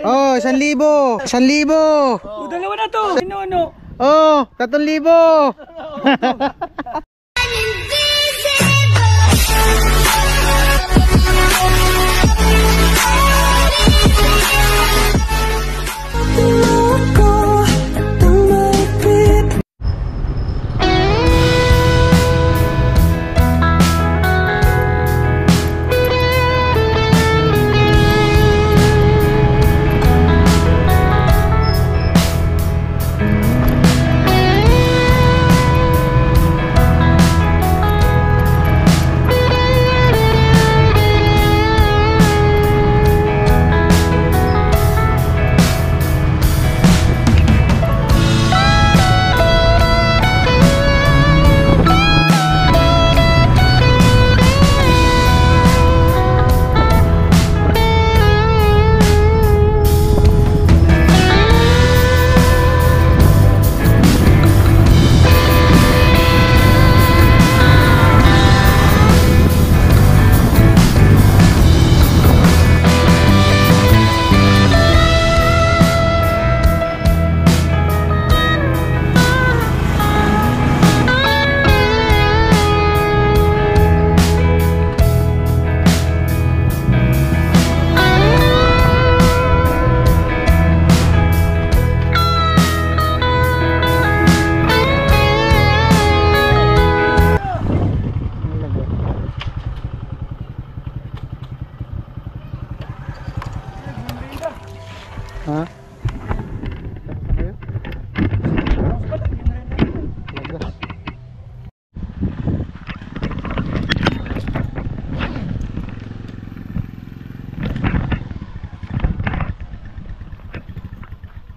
Oh, 1,000. 1,000. Oh, dalawa na to. Ano? Oh, 3,000. Ha?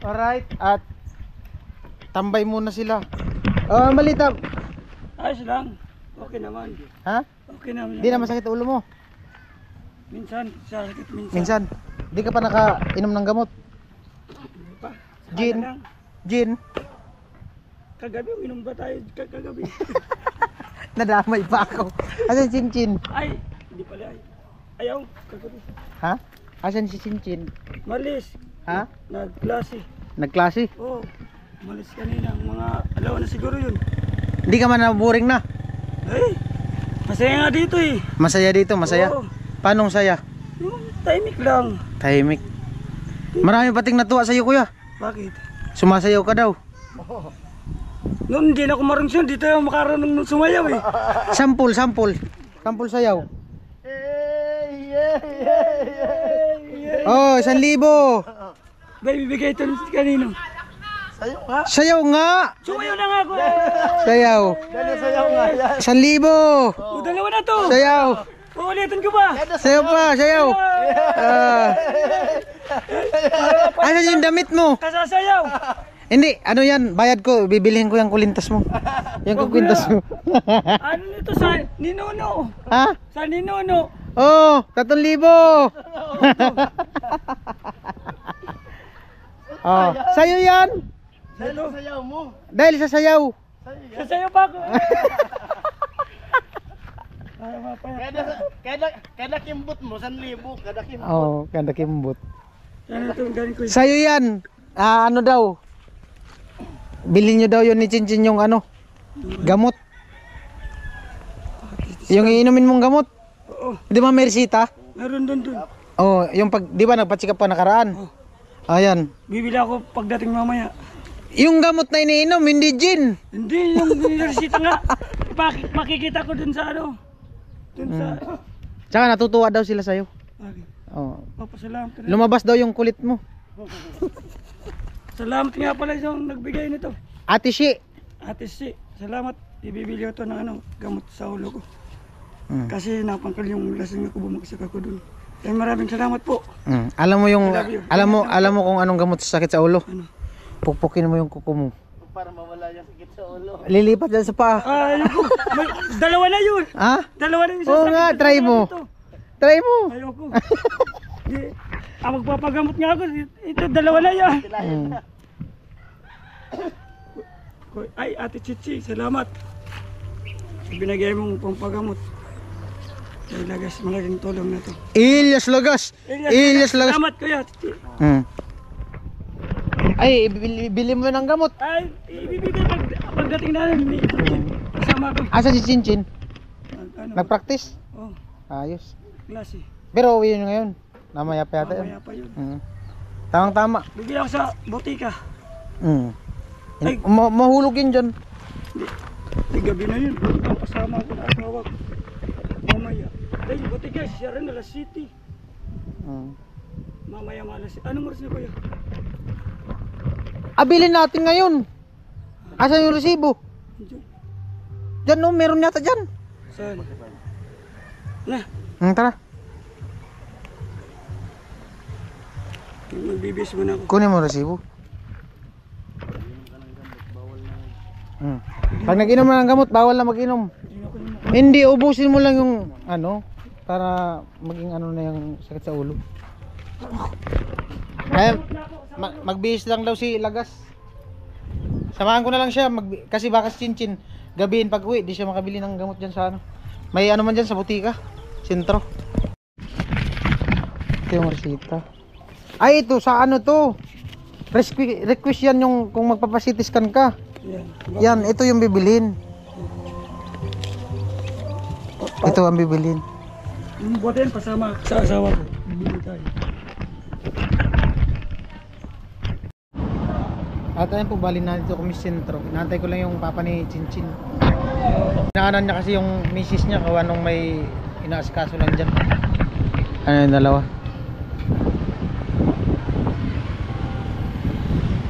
Alright, at tambay muna sila. Oh, malita. Ayos lang. Okay naman. Ha? Okay naman. Di na masakit ulo mo? Minsan, sakit minsan. Minsan. Di ka pa nakainom ng gamot? Hindi pa. Gin. Lang. Gin. Kagabi, uminom ba tayo kagabi? Nadamay pa ako. Asan si Chinchin? Ay, hindi pala ay. Ayaw, kagabi. Ha? Asan si Chinchin? Malis. Ha? Nagklase. Nagklase? Oo. Malis kanina. Mga alawa na siguro yun. Hindi ka man na-boring na? Ay, masaya nga dito eh. Masaya dito, masaya? Oo. Paanong saya? Yung tahimik lang. Tahimik. Marami pating natuwa sa'yo, kuya. Bakit? Sumasayaw ka daw. Noon hindi na ako marunong, di tayo makarunong sumayaw eh. Sampul sayaw. Oh, 1,000. Baby, bigay ito kanino? Sayo nga. Sayaw nga. Sumayaw na nga ako. Sayaw. Dali sayaw nga. 1,000. O, dalawa na to. Sayaw. Uulitin ko ba? Sayaw pa, sayaw. Ano yung damit mo? Kasasayaw. Hindi, ano yan? Bayad ko, bibilihin ko yung kulintas mo. Yung kukwintas mo. Ano nito sa Ninuno? Ha? Sa Ninuno. Oh, 3,000. Oh, sayo yan. Dali sayaw mo. Dahil sa sayaw. Sasayaw pa ako. Kada kimbot mo, 1,000. Kada kimbot. Oh, kanda kimbot. Ano ito, galing ko. Sayo yan. Ano daw? Bilhin nyo daw yun ni Chinchin yung ano? Gamot. Yung iinumin mong gamot. Oo. Di ba may resita? Meron dun. Oh, yung pag, di ba nagpa-check up pa nakaraan? Ayan. Bibili ako pagdating mamaya. Yung gamot na iniinom, hindi gin. Hindi, yung resita nga. Makikita ko dun sa ano. Dun sa... Tsaka natutuwa daw sila sa'yo. Bakit? Oh. Papasalamat ka na. Lumabas daw yung kulit mo. Salamat nga pala yung nagbigay nito. Ate Shi. Ate Si, salamat. Ibibili ko to ng ano, gamot sa ulo ko. Mm. Kasi napangkal yung lasing ako, bumagsak ako dun. Kaya maraming salamat po. Alam mo yung I love you. alam mo kung anong gamot sa sakit sa ulo? Ano? Pukpukin mo yung kuko mo. Para mawala yung sakit sa ulo. Lilipat dyan sa paa. Ayoko. Dalawa na yun. Ha? Dalawa na yun. Oo nga, try mo. Try mo. Ayoko. Magpapagamot nga ako. Ito, dalawa na yan. Ay, Ate Chichi, salamat. Binagay mong pampagamot. Kay Lagas, malaking tulong na to. Ilyas Lagas. Ilyas Lagas. Salamat kuya. Hmm. Ay, bili mo ng gamot. Ay, ibibigay pagdating namin ni kasama ko. Asa si Chinchin? Ano? Nag-practice? Oh, Ayos. klase. Pero uwi nyo ngayon. Namaya pa yata yun. Mamaya pa yun. Tamang tama. Bigyan ako sa butika. Ay. Mahulog yun dyan. Di gabi na yun. Ang kasama ko na asawa ko. Mamaya. Ay, butika, siya rin, alas city. Mamaya malas. Anong oras na kuya? Abilin natin ngayon. Asan yung resibo? Diyan. Dyan no, meron yata dyan. Saan? Na, Tara, magbibis muna ako. kunin mo resibo. Pag nag-inom na ng gamot, bawal na mag-inom. Hindi, ubusin mo lang yung ano, para maging ano na yung sakit sa ulo. Kaya, magbihis lang daw si Lagas. Samahan ko na lang siya, kasi baka si Chinchin, gabihin pag uwi, di siya makabili ng gamot dyan sa ano. May ano man dyan sa butika, sentro. Ito yung resita. Ay, ito, sa ano to? Request yan yung kung magpapasitiskan ka. Yan, ito yung bibilin. Ito ang bibilin. Yung buhatin, pasama sa asawa ko. Bibili tayo. At ayun po, bali na dito kami sentro. Inaantay ko lang yung papa ni Chinchin. Inaanan niya kasi yung misis niya, kawa nung may inaasikaso lang dyan. Ano yung dalawa?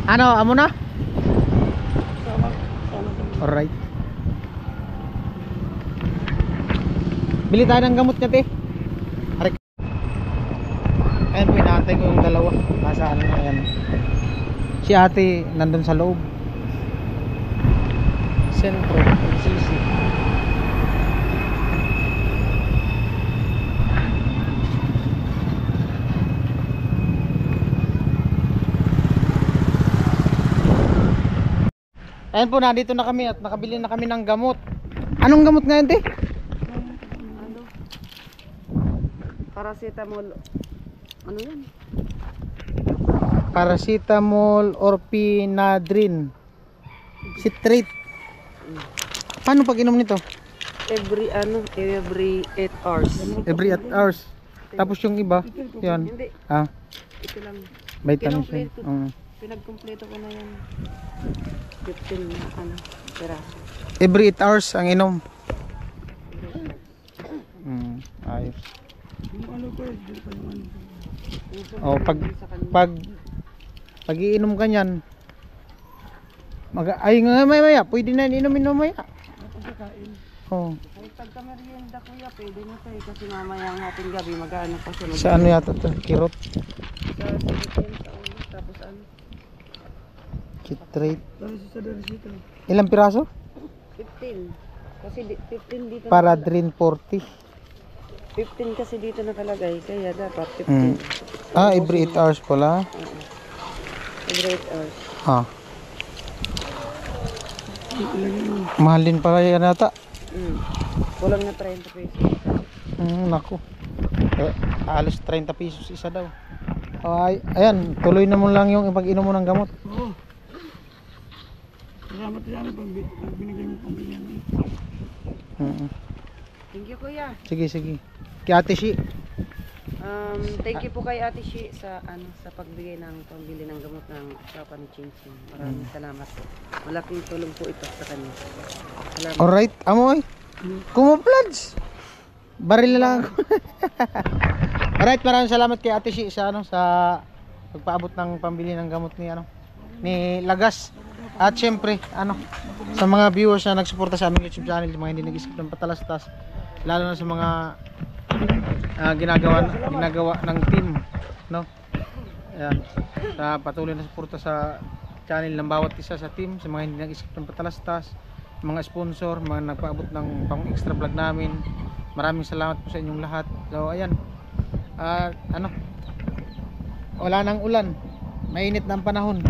Ano, amo na? Sama. Alright. Bili tayo ng gamot niya, te. Aray. Ayun po, inaantay ko yung dalawa. Nasa ano na yan. Si ate nandun sa loob. Sentro, LCC. Ayun po, nandito na kami at nakabili na kami ng gamot. Anong gamot ngayon, te? Ano? Paracetamol. Ano yan? Paracetamol or Pinadrin citrate. Paano pag inom nito? Every 8 hours. Every 8 hours. Tapos yung iba, yan. Hindi, ito lang. Vitamins yun. Kinumpleto. Pinagkumpleto ko na yan. 15 na peraso. Every 8 hours ang inom. Ayos. Yung ano ko, hindi pa yung ano. Oh, pag iinom ka niyan, ay nga maya, pwede na inumin mamaya. Pagkakain. Oh. Ay, pagka-merienda kuya, pwede na tayo. Kasi mamaya ang ating gabi, mag-ano pa siya. Sa ano yata to? Kirot? Sa 17 sa ulo. Tapos ano? Citrate. Tapos sa darisita. Ilang piraso? 15. Kasi 15 dito. Paradrin 40. 15 kasi dito nakalagay. Kaya dapat 15. Every 8 hours pala. Every 8 hours. Mahal din pala yan ata. Kulang na 30 pesos. Naku. Alos 30 pesos isa daw. Ayan, tuloy na mo lang yung ipag-inom mo ng gamot. Oo. Salamat pag binigay mo pambili namin. Thank you kuya. Sige. Kay Ate Shi. Thank you po kay Ate Shi sa sa pagbigay ng pambili ng gamot ng papa ni Chinchin. Maraming salamat po. Malaking tulong po ito sa kanya. Salamat. Alright, amoy. Kumuplods. Baril na lang ako. Alright, maraming salamat kay Ate Shi sa sa pagpaabot ng pambili ng gamot ni Lagas. At syempre, sa mga viewers na nagsuporta sa aming YouTube channel, mga hindi nag-skip ng patalastas, lalo na sa mga ginagawa ng team, no? Ayan, sa patuloy na suporta sa channel ng bawat isa sa team, sa mga hindi nag-skip ng patalastas, mga sponsor, mga nagpaabot ng pang extra vlog namin. Maraming salamat po sa inyong lahat. So ayan, wala nang ulan, mainit na ang panahon.